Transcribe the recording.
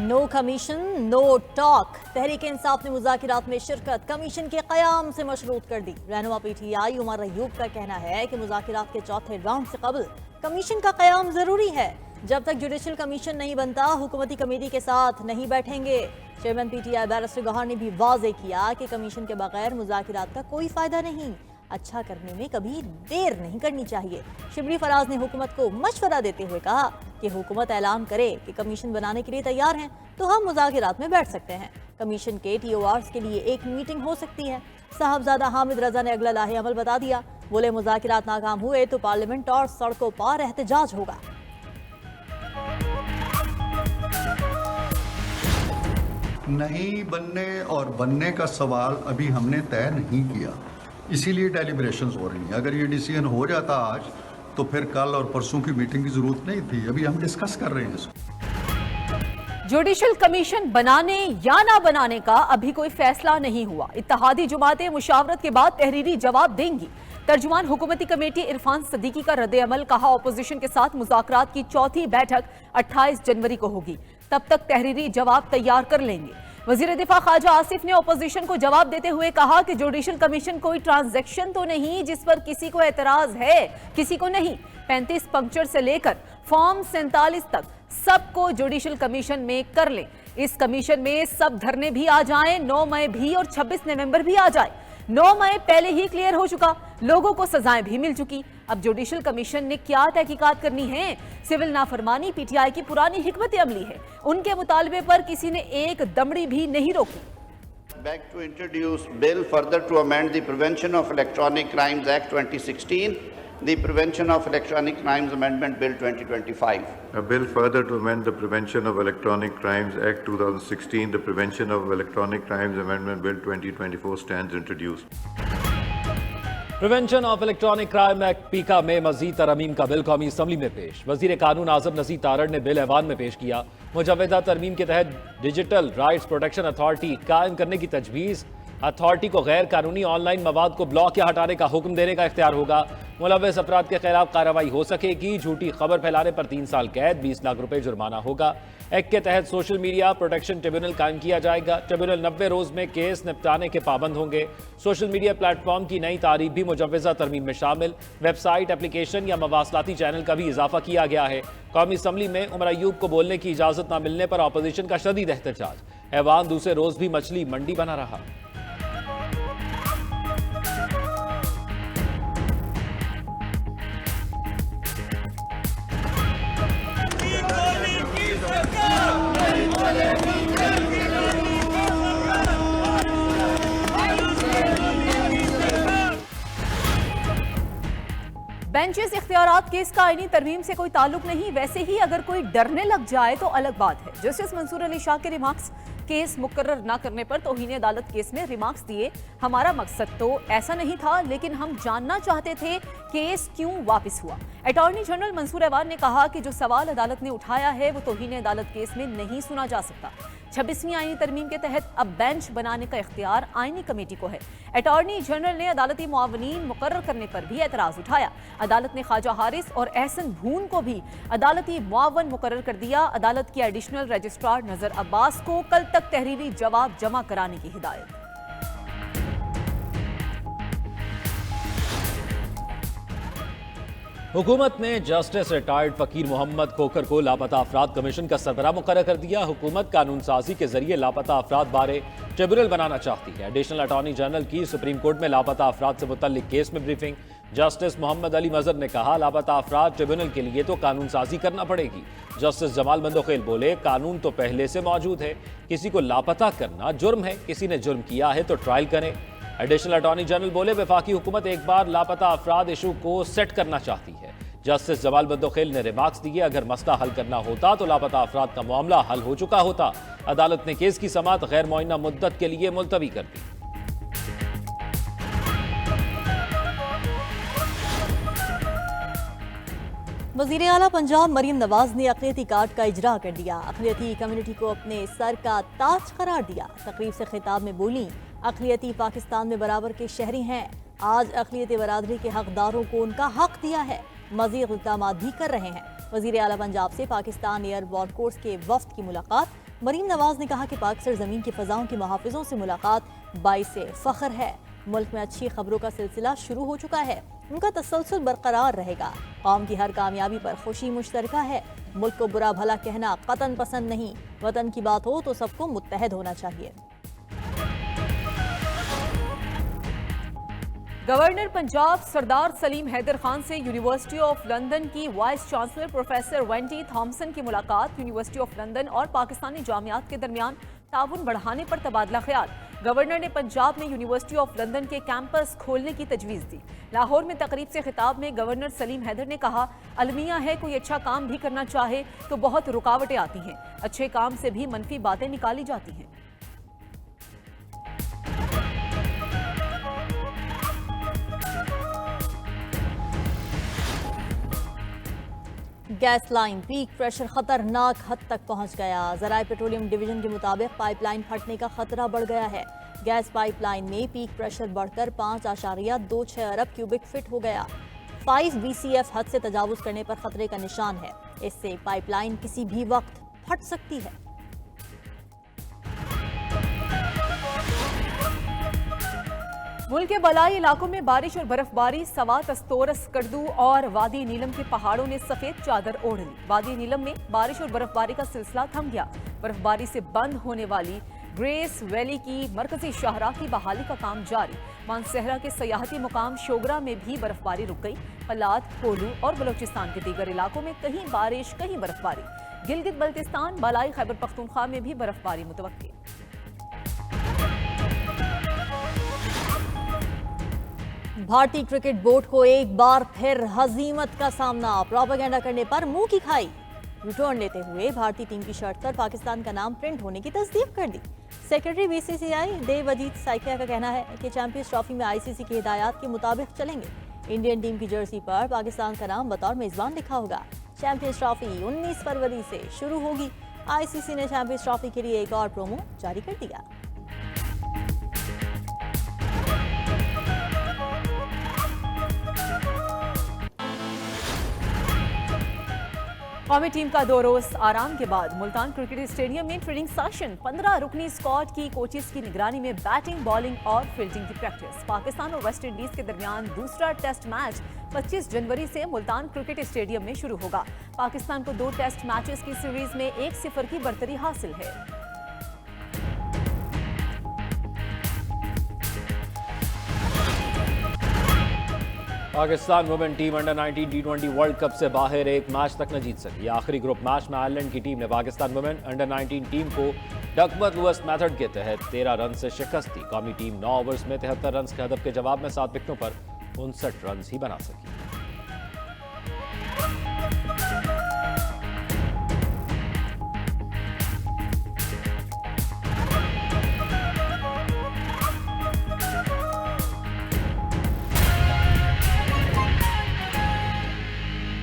No commission no talk. Tehreek Insaf ने मुज़ाकिरात में शिरकत कमीशन के क़याम से मशरूत कर दी। रहनुमा PTI उमर अयूब का कहना है कि मुज़ाकिरात के चौथे राउंड से कबल कमीशन का क़याम ज़रूरी है। जब तक जुडिशल कमीशन नहीं बनता हुकूमती कमेटी के साथ नहीं बैठेंगे। चेयरमैन PTI बैरिस्टर गौहर ने भी वाज़ेह किया कि कमीशन के बगैर मुज़ाकिरात का कोई फ़ायदा नहीं। अच्छा करने में कभी देर नहीं करनी चाहिए। शिबली फराज ने हुकूमत को मशवरा देते हुए कहा कि हुकूमत ऐलान करे कि कमीशन बनाने के लिए तैयार हैं तो हम मुज़ाकिरात में बैठ सकते हैं। कमीशन के TORs के लिए एक मीटिंग हो सकती है। साहबजादा हामिद रजा ने अगला लाहे अमल बता दिया। बोले मुज़ाकिरात नाकाम हुए तो पार्लियामेंट और सड़कों पर एहतजाज होगा। नहीं बनने और बनने का सवाल अभी हमने तय नहीं किया, इसीलिए डेलिब्रेशंस हो रही हैं। अगर ये डिसीजन हो जाता आज तो फिर कल और परसों की मीटिंग की जरूरत नहीं थी। अभी हम डिस्कस कर रहे हैं इसको। जुडिशल कमीशन बनाने या ना बनाने का अभी कोई फैसला नहीं हुआ। इत्तेहादी जमातें मुशावरत के बाद तहरीरी जवाब देंगी। तर्जुमान हुकूमती कमेटी इरफान सदीकी का रद्द अमल, कहा ऑपोजिशन के साथ मुज़ाकरात की चौथी बैठक 28 जनवरी को होगी, तब तक तहरीरी जवाब तैयार कर लेंगे। वजीर दिफा ख्वाजा आसिफ ने ऑपोजिशन को जवाब देते हुए कहा कि जुडिशल कमीशन कोई ट्रांजैक्शन तो नहीं जिस पर किसी को एतराज है, किसी को नहीं। 35 पंक्चर से लेकर फॉर्म 47 तक सबको जुडिशल कमीशन में कर लें। इस कमीशन में सब धरने भी आ जाएं, 9 मई भी और 26 नवंबर भी आ जाए। 9 मई पहले ही क्लियर हो चुका, लोगों को सजाएं भी मिल चुकी। अब जुडिशल कमीशन ने क्या तहकीकात करनी है? सिविल नाफरमानी PTI की पुरानी हिकमत अमली है। उनके मुतालबे पर किसी ने एक दमड़ी भी नहीं रोकी। Beg to introduce bill further to amend the Prevention of Electronic Crimes Act 2016, the Prevention of Electronic Crimes Amendment Bill 2025. A bill further to amend the Prevention of Electronic Crimes Act 2016, the Prevention of Electronic Crimes Amendment Bill 2024 stands introduced. Prevention of electronic crime act पीका में मजीद तरमीम का bill कौमी assembly में पेश। वजीर कानून आजम नज़ीर तारड़ ने बिल ऐवान में पेश किया। मुजव्वदा तरमीम के तहत डिजिटल राइट्स प्रोटेक्शन अथॉरिटी कायम करने की तजवीज़। अथॉरिटी को गैर कानूनी ऑनलाइन मवाद को ब्लॉक या हटाने का हुक्म देने का इख्तियार होगा। मुलव्वस अफराद के खिलाफ कार्रवाई हो सकेगी। झूठी खबर फैलाने पर 3 साल कैद, 20 लाख रुपए जुर्माना होगा। एक्ट के तहत सोशल मीडिया प्रोटेक्शन ट्रिब्यूनल कायम किया जाएगा। ट्रिब्यूनल 90 रोज में केस निपटाने के पाबंद होंगे। सोशल मीडिया प्लेटफॉर्म की नई तारीफ भी मुजव्वजा तरमीम में शामिल। वेबसाइट, एप्लीकेशन या मवासलाती चैनल का भी इजाफा किया गया है। कौमी असम्बली में उमर अयूब को बोलने की इजाजत न मिलने पर अपोजिशन का शदीद एहतजाज। ऐवान दूसरे रोज भी मछली मंडी बना रहा। बेंचेस इख्तियारात केस का आईनी तरमीम से कोई ताल्लुक नहीं। वैसे ही अगर कोई डरने लग जाए तो अलग बात है। जस्टिस मंसूर अली शाह के रिमार्क्स केस मुकर्रर न करने पर तौहीन अदालत केस में रिमार्क्स दिए। हमारा मकसद तो ऐसा नहीं था, लेकिन हम जानना चाहते थे केस क्यों वापस हुआ। अटॉर्नी जनरल मंसूर अवान ने कहा कि जो सवाल अदालत ने उठाया है वो तौहीन अदालत केस में नहीं सुना जा सकता। 26वीं आईनी तरमीम के तहत अब बेंच बनाने का इख्तियार आईनी कमेटी को है। अटॉर्नी जनरल ने अदालती मुआवनीन मुकर्रर करने पर भी एतराज उठाया। अदालत ने ख्वाजा हारिस और एहसन भून को भी अदालती मुआवन मुकर्रर कर दिया। अदालत के एडिशनल रजिस्ट्रार नजर अब्बास को कल तक तहरीरी जवाब जमा कराने की हिदायत। हुकूमत ने जस्टिस रिटायर्ड फकीर मोहम्मद खोखर को लापता अफराद कमीशन का सरबराह मुकर्रर कर दिया। हुकूमत कानून साजी के जरिए लापता अफराद बारे ट्रिब्यूनल बनाना चाहती है। एडिशनल अटॉर्नी जनरल की सुप्रीम कोर्ट में लापता अफराद से मुतल्लिक केस में ब्रीफिंग। जस्टिस मोहम्मद अली मजहर ने कहा, लापता अफराद ट्रिब्यूनल के लिए तो कानून साजी करना पड़ेगी। जस्टिस जमाल बंदोखेल बोले, कानून तो पहले से मौजूद है, किसी को लापता करना जुर्म है, किसी ने जुर्म किया है तो ट्रायल करें। एडिशनल अटॉर्नी जनरल बोले, वफाकी हुकूमत एक बार लापता अफराद इशू को सेट करना चाहती है। जस्टिस जमाल बंदोखेल ने रिमार्क्स दिए, अगर मसला हल करना होता तो लापता अफराद का मामला हल हो चुका होता। अदालत ने केस की समाअत गैर मुअय्यना मुद्दत के लिए मुलतवी कर दी। वज़ीर आला पंजाब मरीम नवाज ने अक़लियती कार्ड का इजरा कर दिया। अक़लियती कम्युनिटी को अपने सर का ताज करार दिया। तकरीब से खिताब में बोली, अक़लियती पाकिस्तान में बराबर के शहरी हैं। आज अक़लियती बरादरी के हकदारों को उनका हक दिया है, मज़ीद इक़दामात भी कर रहे हैं। वज़ीर आला पंजाब से पाकिस्तान एयर बॉर्ड कोर्स के वफ़द की मुलाकात। मरीम नवाज ने कहा कि पाक सरजमीन की फ़ज़ाओं के मुहाफ़िज़ों से मुलाकात बाइसे फ़ख्र है। मुल्क में अच्छी खबरों का सिलसिला शुरू हो चुका है, उनका तसलसल बरकरार रहेगा। कौम की हर कामयाबी पर खुशी मुश्तरका है। मुल्क को बुरा भला कहना कतन पसंद नहीं। वतन की बात हो तो सबको मुत्तहद होना चाहिए। गवर्नर पंजाब सरदार सलीम हैदर खान से यूनिवर्सिटी ऑफ लंदन की vice chancellor professor Wendy Thomson की मुलाकात। यूनिवर्सिटी ऑफ लंदन और पाकिस्तानी जामियात के दरमियान ताउन बढ़ाने पर तबादला ख्याल। गवर्नर ने पंजाब में यूनिवर्सिटी ऑफ लंदन के कैंपस खोलने की तजवीज़ दी। लाहौर में तकरीब से खिताब में गवर्नर सलीम हैदर ने कहा, अलमिया है कोई अच्छा काम भी करना चाहे तो बहुत रुकावटें आती हैं, अच्छे काम से भी मनफी बातें निकाली जाती हैं। गैस लाइन पीक प्रेशर खतरनाक हद तक पहुंच गया। ज़राए पेट्रोलियम डिवीजन के मुताबिक पाइपलाइन फटने का खतरा बढ़ गया है। गैस पाइपलाइन में पीक प्रेशर बढ़कर 5.26 अरब क्यूबिक फिट हो गया। 5 BCF हद से तजावुज करने पर खतरे का निशान है। इससे पाइपलाइन किसी भी वक्त फट सकती है। मुल्क के बलाई इलाकों में बारिश और बर्फबारी। सवा तस्तोरस, कर्दू और वादी नीलम के पहाड़ों ने सफेद चादर ओढ़ ली। वादी नीलम में बारिश और बर्फबारी का सिलसिला थम गया। बर्फबारी से बंद होने वाली ग्रेस वैली की मरकजी शाहराह की बहाली का काम जारी। मानसहरा के सयाहती मुकाम शोगरा में भी बर्फबारी रुक गई। पलात, कोलू और बलोचिस्तान के दीगर इलाकों में कहीं बारिश कहीं बर्फबारी। गिलगित बल्तिस्तान, बलाई खैबर पख्तूनख्वा में भी बर्फबारी मुतवक्की। भारतीय क्रिकेट बोर्ड को एक बार फिर हजीमत का सामना। प्रोपेगेंडा करने पर मुंह की खाई। रिटर्न लेते हुए भारतीय टीम की शर्ट पर पाकिस्तान का नाम प्रिंट होने की तस्दीक कर दी। सेक्रेटरी BCCI देवजीत साइकिया का कहना है कि चैंपियंस ट्रॉफी में ICC की हिदायत के मुताबिक चलेंगे। इंडियन टीम की जर्सी पर पाकिस्तान का नाम बतौर मेजबान लिखा होगा। चैंपियंस ट्रॉफी 19 फरवरी से शुरू होगी। ICC ने चैंपियंस ट्रॉफी के लिए एक और प्रोमो जारी कर दिया। कौमी टीम का 2 रोज आराम के बाद मुल्तान क्रिकेट स्टेडियम में ट्रेनिंग सेशन। 15 रुकनी स्क्वाड की कोचेस की निगरानी में बैटिंग, बॉलिंग और फील्डिंग की प्रैक्टिस। पाकिस्तान और वेस्ट इंडीज के दरमियान दूसरा टेस्ट मैच 25 जनवरी से मुल्तान क्रिकेट स्टेडियम में शुरू होगा। पाकिस्तान को 2 टेस्ट मैचेस की सीरीज में 1-0 की बढ़तरी हासिल है। Pakistan women team under 19 T20 world cup से बाहर, एक मैच तक न जीत सकी। आखिरी ग्रुप मैच में आयरलैंड की टीम ने पाकिस्तान वुमेन अंडर 19 टीम को डकवर्थ लुईस मेथड के तहत 13 रन से शिकस्त दी। कौमी टीम 9 ओवर्स में 73 रन के हदफ के जवाब में 7 विकेटों पर 59 रन ही बना सकी।